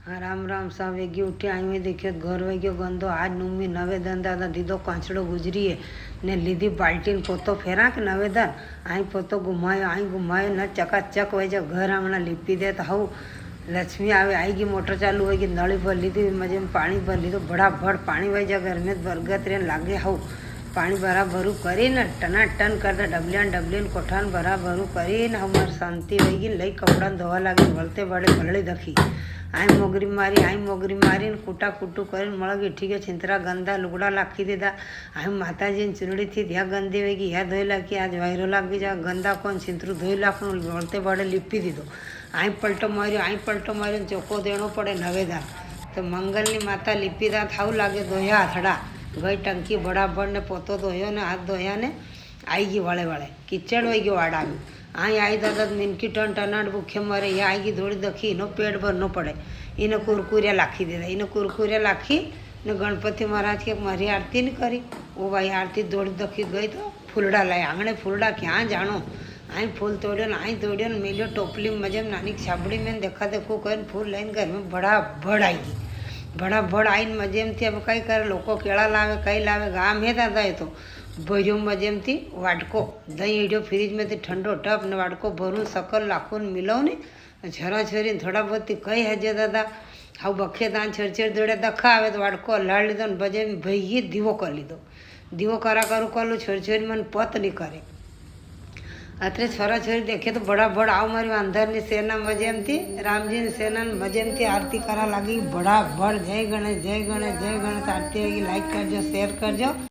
हाँ राम राम सा वेगी उठी आई में देखियो घर वेग्यो गंदो आज नुमी नवेदन दादा दीदो कांचड़ो गुजरी है ने लीधी बाल्टी पोतो फेरा के नवेदन आई पोतो घुमायो न चकाचक वही जो घर आंगना लिपी दे तो हूँ लक्ष्मी आवे आएगी मोटर चालू होगी नली भर ली थी मजे में पानी भर ली तो बड़ा भड़ पानी वही जा घर में बरगत रेन लागे हूँ पानी भराभरू करी न टना टन करता डबलियन कोठान भराभरू करी न हमार शांति वही लई कपड़ा धोवा लागे भलते बड़े भलड़ी दखी आई मोगरी मारी कूटा कूटू कर मळगी ठीक है छिंतरा गंदा लुगड़ा लाखी दीदा आई माताजी चुनड़ी थी या गंदी वेगी या धोई लाखी आज वायरो लागी जा गंदा कौन छिंतरू धोई लाख बोलते बड़े लिपी दीदो आई पलटो मार्यो चोको देनो पड़े नवेदान तो मंगलनी माता लिपीदा थाव लागे धोया हथड़ा गई टंकी बराबर ने पोतो धोयो ने हाथ धोया ने आई गई वाले किचड़ वही गयो वाड़ा में आई दादा मिनकी टन टनाट भूखे मरे या आई धोड़ी दखी इनो पेट भरनो पड़े इने कुरकुरिया लाखी देता इने कुरकुरिया लाखी ने गणपति महाराज के मारी आरती नहीं करी वो भाई आरती दौड़ी दखी गई तो फूलड़ा लाया आंगणे फूलड़ा क्या जानो आई फूल तोड़ियो मेलियो टोपली में मजे में नानी छाबड़ी में देखा देखो कर फूल लाइन घर में बड़ा भड़ आई बड़ा भड़ आई मजे में थी अब कई करे लोग केड़ा लावे कई लावे गाम है दादा ये तो भर्यो मजे में थी वाटको दही एडियो फ्रीज में थी ठंडो टप ने वाटको भरू सकल लाखों मिलो ने झरा झरी थोड़ा बहुत कई हजे दादा हाउ बखे दान छेड़ दौड़े दखा आवे तो वाटको हलाड़ लीधो ने बजे में भई दीवो कर लीधो दीवो करा करूँ कलू छेड़ मन पत नहीं करे अतरे छोरा छोरी देखे तो बड़ा बड़ आओ मारी अंदर नी सेना मजे में थी राम जी ने सेना मजे में थी आरती करा लगी बड़ा बड़ जय गणेश आरती होगी लाइक करजो शेयर करजो।